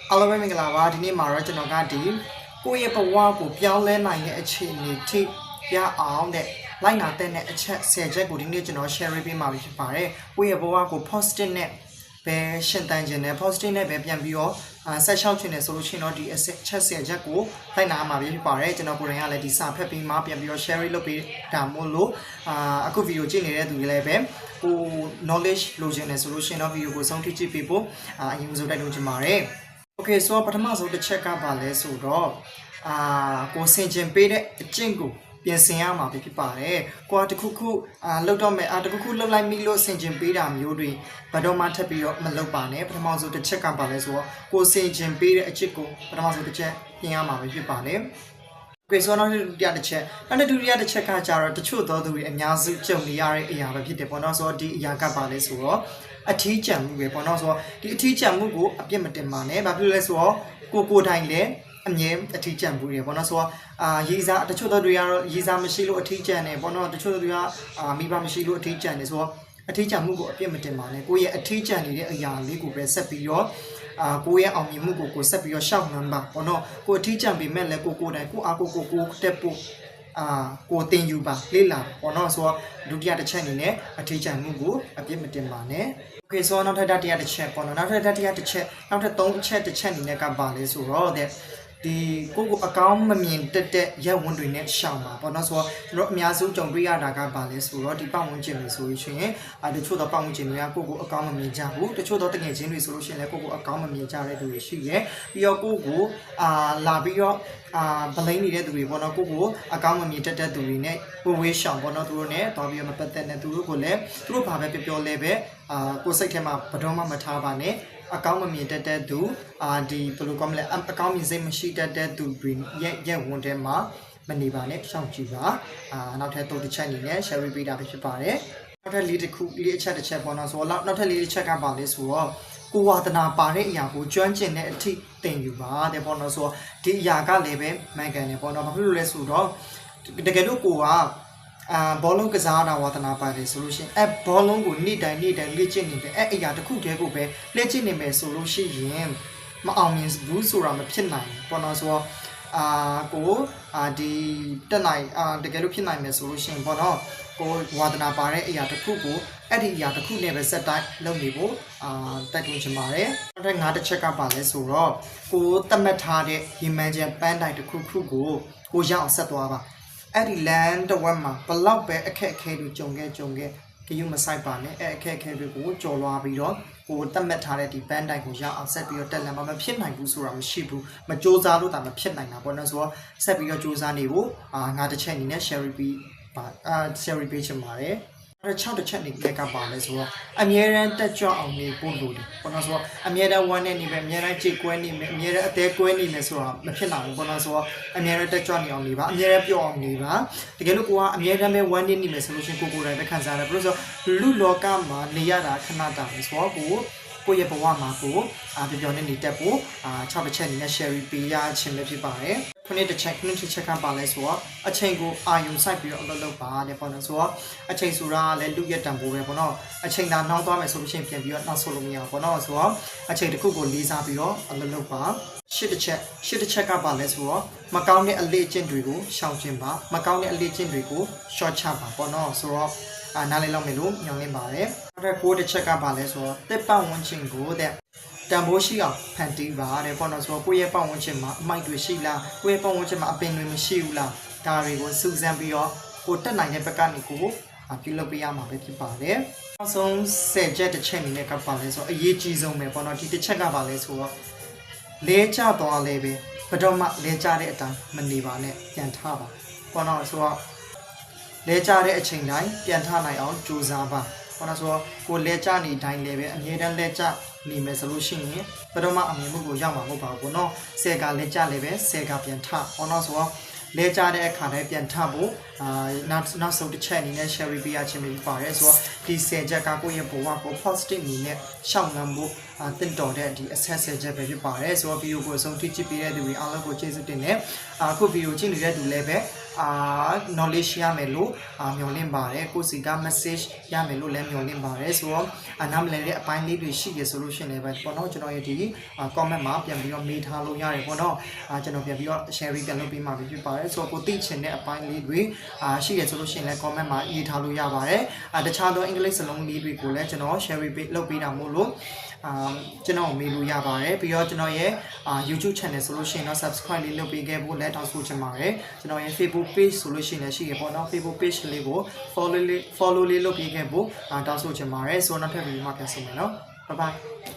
အားလုံးပဲမင်္ဂလာပါဒီနေ့မှာတော့ကျွန်တော်ကဒီကိုယ့်ရဲ့ဘဝကိုပြောင်းလဲနိုင်တဲ့အခြေအနေထိရအောင်တဲ့လိုက်နာတဲ့အချက်10ချက်ကိုဒီနေ့ကျွန်တော် share ပေးမှာဖြစ်ပါတယ်ကိုယ့်ရဲ့ဘဝကို positive နဲ့ပဲရှင်းတန်းခြင်းနဲ့ positive နဲ့ပဲပြန်ပြီးတော့ဆက်လျှောက်ခြင်းနဲ့ဆိုလို့ရှိရင်တော့ဒီအချက်10ချက်ကိုလိုက်နာမှာဖြစ်ပါတယ်ကျွန်တော်ကိုယ်တိုင်ကလည်းဒီစာဖတ်ပြီးမှပြန်ပြီးတော့ share လုပ်ပေးတာမို့လို့အခုဗီဒီယိုကြည့်နေတဲ့သူတွေလည်းပဲကို knowledge လိုချင်တယ်ဆိုလို့ရှိရင်တော့ဗီဒီယိုကိုဆုံးထိကြည့်ပေးဖို့အရင်ဆုံးတိုက်တွန်းချင်ပါတယ်Okay, so ပထမဆုံးတစ်ချက်ကပါလဲဆိုတော့ကိုဆင်ကျင်ပေးတဲ့အကျင့်ကိုပြင်ဆင်ရမှာဖြစ်ပါတယ်။ကိုကတခုခုလောက်တော့မယ်တခုခုလောက်လိုက်မိလို့ဆင်ကျင်ပေးတာမျိုးတွေဘယ်တော့မှထပ်ပြီးတော့မလုပ်ပါနဲ့။ပထမဆုံးတစ်ချက်ကပါလဲဆိုတော့ကိုဆင်ကျင်ပေးတဲ့အကျင့်ကိုပထမဆုံးတစ်ချက်ပြင်ရမှာဖြစ်ပါတယ်။ Okay, so နောက်ဒုတိယတစ်ချက်ကကြတော့တချို့သောသူတွေအများစုကြုံနေရတဲ့အရာပဲဖြစ်တယ်ပေါ့နော်ဆိုတော့ဒီအရာကပါလဲဆိုတော့အထီးကျန်မှုပဲပေါ့နော်ဆိုတော့ဒီအထီးကျန်မှုကိုအပြစ်မတင်ပါနဲ့ဘာဖြစ်လို့လဲဆိုတော့ကိုတိုင်လည်းအမြဲအထီးကျန်မှုတွေပေါ့နော်ဆိုတော့ရေးစားတချို့သောတွေကတော့ရေးစားမရှိလို့အထီးကျန်တယ်ပေါ့နော်တချို့တွေကမိဘမရှိလို့အထီးကျန်တယ်ဆိုတော့အထီးကျန်မှုကိုအပြစ်မတင်ပါနဲ့ကိုယ့်ရဲ့အထီးကျန်နေတဲ့အရာလေးကိုပဲဆက်ပြီးတော့ကိုယ့်ရဲ့အောင်မြင်မှုကိုဆက်ပြီးတော့ရှောက်နှမ်းပါပေါ့နော်ကိုအထီးကျန်ပေမဲ့လည်းကိုတိုင်ကိုအားကိုတက်ဖို့ကိုတင်ယူပါလေ့လာပေါ့နော်ဆိုတော့ဒုတိယတစ်ချက်အနေနဲ့အထီးကျန်မှုကိုအပြစ်မတင်ပါနဲ့ Okay ဆိုတော့နောက်ထပ်တရားတစ်ချက်ပေါ့နော်နောက်ထပ်တရားတစ်ချက်နောက်ထပ်3ချက်တစ်ချက်အနေနဲ့ကပါလဲဆိုတော့ဒီကိုအကောင်းမမြင်တဲ့ရက်ဝန်တွေနဲ့ရှောင်ပါပေါ့နော်ဆိုတော့ကျွန်တော်အများစုကြုံတွေ့ရတာကပါလဲဆိုတော့ဒီပတ်ဝန်းကျင်တွေဆိုလို့ရှိရင်တချို့သောပတ်ဝန်းကျင်တွေကကိုအကောင်းမမြင်ကြဘူးတချို့သောတငယ်ချင်းတွေဆိုလို့ရှိရင်လည်းကိုအကောင်းမမြင်ကြတဲ့သူတွေရှိရဲပြီးတော့ကိုလာပြီးတော့ဗလိန်နေတဲ့သူတွေပေါ့နော်ကိုအကောင်းမမြင်တတ်တဲ့သူတွေနဲ့ဝေးရှောင်ပေါ့နော်သူတို့နဲ့သွားပြီးတော့မပတ်သက်တဲ့သူတို့ကိုလည်းသူတို့ဘာပဲပြောလဲပဲကိုစိတ်ထဲမှာဘယ်တော့မှမထားပါနဲ့အကောင်းမမြင်တတ်တဲ့သူဒီဘယ်လိုကောမလဲအကောင်းမြင်စိတ်မရှိတတ်တဲ့သူတွေရဲ့ဝန်ထဲမှာမနေပါနဲ့ရှောင်ကြည့်ပါနောက်ထပ်တစ်ချက်အနေနဲ့ share ပေးတာဖြစ်ပါတယ်နောက်ထပ်လေးအချက်ပေါ့နော်ဆိုတော့နောက်ထပ်လေးတစ်ချက်ကပါလဲဆိုတော့ကိုဝါသနာပါတဲ့အရာကိုကျွမ်းကျင်တဲ့အထိသင်ယူပါတဲ့ပေါ့နော်ဆိုတော့ဒီအရာကလည်းပဲမှန်ကန်တယ်ပေါ့နော်ဘာဖြစ်လို့လဲဆိုတော့တကယ်လို့ကိုကဘောလုံးကစားတာဝါသနာပါတယ်ဆိုလို့ရှိရင်ဘောလုံးကိုနေ့တိုင်းလေ့ကျင့်နေတယ်အရာတစ်ခုတည်းကိုပဲလေ့ကျင့်နေမယ်ဆိုလို့ရှိရင်မအောင်မြင်ဘူးဆိုတာမဖြစ်နိုင်ဘူးပေါ့နော်ဆိုတော့ကိုဒီတက်နိုင်တကယ်လို့ဖြစ်နိုင်မယ်ဆိုလို့ရှိရင်ပေါ့နော်ကိုဝါသနာပါတဲ့အရာတစ်ခုကိုအဲ့ဒီအရာတစ်ခုနဲ့ပဲစက်တိုင်းလုပ်နေဖို့တိုက်တွန်းချင်ပါတယ်နောက်ထပ်5တစ်ချက်ကပါလဲဆိုတော့ကိုသတ်မှတ်ထားတဲ့ရီမန်ချန်ပန်းတိုင်တစ်ခုကိုရအောင်ဆက်သွားပါအဲ့ဒီ land တစ်ဝက်မှာဘလောက်ပဲအခက်အခဲတွေကြုံခဲ့ကယူမဆိုင်ပါနဲ့အခက်အခဲတွေကိုကြော်လွားပြီးတော့ကိုသတ်မှတ်ထားတဲ့ဒီ band တိုင်ကိုရအောင်ဆက်ပြီးတော့တက်လန်မဖြစ်နိုင်ဘူးဆိုတာမရှိဘူးမစ조사လို့ဒါမဖြစ်နိုင်တာပေါ့နော်ဆိုတော့ဆက်ပြီးတော့စ조사နေဖို့ငါတစ်ချက်အနေနဲ့ share ပေးပါshare ပေးချင်ပါတယ်အဲ့6တစ်ချက်နေကပါလဲဆိုတော့အမြဲတမ်းတက်ကြွအောင်နေဖို့လိုတယ်ပေါ့နော်ဆိုတော့အမြဲတမ်းဝမ်းနေနေပဲအမြဲတမ်းကြိတ်ကွဲနေမယ်အမြဲတမ်းအသေးကွဲနေမယ်ဆိုတာမဖြစ်နိုင်ဘူးပေါ့နော်ဆိုတော့အမြဲတမ်းတက်ကြွနေအောင်နေပါအမြဲတမ်းပျော့အောင်နေပါတကယ်လို့ကိုကအမြဲတမ်းပဲဝမ်းနေနေမယ်ဆိုလို့ရှိရင်ကိုယ်တိုင်ပဲခံစားရတယ်ဘယ်လိုဆိုလူလောကမှာနေရတာခဏတာပဲဆိုတော့ကိုရဲ့ဘဝမှာကိုပြောနေတက်ဖို့6တစ်ချက်အနေနဲ့ share ပေးရခြင်းပဲဖြစ်ပါတယ်ခုနှစ်တစ်ချက်ကပါလဲဆိုတော့အချိန်ကိုအာယုံစိုက်ပြီးတော့အလုပ်လုပ်ပါတဲ့ပေါ့နော်ဆိုတော့အချိန်ဆိုတာလည်းလူရက်တံပိုးပဲပေါ့နော်အချိန်သာနှောင်းသွားမယ်ဆိုလို့ရှိရင်ပြန်ပြီးတော့နောက်ဆုတ်လို့မရဘူးပေါ့နော်ဆိုတော့အချိန်တစ်ခုကိုလေးစားပြီးတော့အလုပ်လုပ်ပါရှစ်တစ်ချက်ကပါလဲဆိုတော့မကောင်းတဲ့အလေ့အကျင့်တွေကိုရှောင်ကျဉ်ပါမကောင်းတဲ့အလေ့အကျင့်တွေကို short ချပါပေါ့နော်ဆိုတော့နားလည်လောက်မယ်လို့ညွှန်လင်းပါတယ်နောက်ထပ်9တစ်ချက်ကပါလဲဆိုတော့တက်ပတ်ဝန်းကျင်ကိုတန်ဖိုးရှိအောင်ဖန်တီးပါတဲ့ပေါ့နော်ဆိုတော့ကိုယ့်ရဲ့ပတ်ဝန်းကျင်မှာအမိုက်တွေရှိလားကိုယ့်ရဲ့ပတ်ဝန်းကျင်မှာအပင်တွေမရှိဘူးလားဒါတွေကိုစူးစမ်းပြီးတော့ကိုတက်နိုင်တဲ့ဘက်ကနေကိုပြုလုပ်ပေးရမှာပဲဖြစ်ပါတယ်နောက်ဆုံး10ချက်တစ်ချက်အနေနဲ့ကပါလဲဆိုတော့အရေးကြီးဆုံးပဲပေါ့နော်ဒီတစ်ချက်ကပါလဲဆိုတော့လဲကျသွားလဲပဲဘယ်တော့မှလဲကျတဲ့အတိုင်းမနေပါနဲ့ပြန်ထပါပေါ့နော်ဆိုတော့လဲကျတဲ့အချိန်တိုင်းပြန်ထနိုင်အောင်ကြိုးစားပါဘာလို့ဆိုတော့ကိုလဲကျနေတိုင်းလည်းပဲအမြဲတမ်းလဲကျနေမယ်ဆိုလို့ရှိရင်ဘယ်တော့မှအမြင်မှုကိုရောက်မှာမဟုတ်ပါဘူးเนาะဆယ်ကလဲကျလည်းပဲဆယ်ကပြန်ထဘာလို့ဆိုတော့လဲကျတဲ့အခါတိုင်းပြန်ထဖို့နောက်ဆုံးတစ်ချက်အနေနဲ့ share ပေးရခြင်းဖြစ်ပါတယ်ဆိုတော့ဒီ10ချက်ကကိုယ့်ရဲ့ဘဝကို positive အနေနဲ့ရှောင်လန်းဖို့ တင်တော်တဲ့ဒီ access ချက်ပဲဖြစ်ပါတယ်ဆိုတော့ video ကိုအဆုံးထိကြည့်ပေးတဲ့သူတွေအားလုံးကိုကျေးဇူးတင်တယ်အခု video ကြည့်နေတဲ့သူလည်းပဲ knowledge ရမယ်လို့မျှော်လင့်ပါတယ်ကိုစီက message ရမယ်လို့လည်းမျှော်လင့်ပါတယ်ဆိုတော့နားမလည်တဲ့အပိုင်းလေးတွေရှိရဆိုလို့ရှိရင်လည်းပဲပေါ့နော်ကျွန်တော်ရဲ့ဒီ comment မှာပြန်ပြီးတော့မေးထားလို့ရတယ်ပေါ့နော်ကျွန်တော်ပြန်ပြီးတော့ share ပြန်လုပ်ပေးမှာဖြစ်ပါတယ်ဆိုတော့ကိုသိချင်တဲ့အပိုင်းလေးတွေရှိရဆိုလို့ရှိရင်လည်း comment မှာရေးထားလို့ရပါတယ်တခြားသောအင်္ဂလိပ်စလုံးလေးတွေကိုလည်းကျွန်တော် share လုပ်ပေးတာမို့လို့ကျွန်တော်မေးလို့ရပါတယ်ပြီးတော့ကျွန်တော်ရဲ့YouTube channel ဆိုလို့ရှိရင်တော့ subscribe လေးလုပ်ပေးခဲ့ဖို့လည်းတောင်းဆိုချင်ပါတယ်ကျွန်တော်ရဲ့ Facebook page ဆိုလို့ရှိရင်လည်းရှိရပေါ့နော် Facebook page လေးကို follow လေးလုပ်ပေးခဲ့ဖို့တောင်းဆိုချင်ပါတယ်ဆိုတော့နောက်ထပ် video မှာပြန်ဆုံမယ်နော် bye bye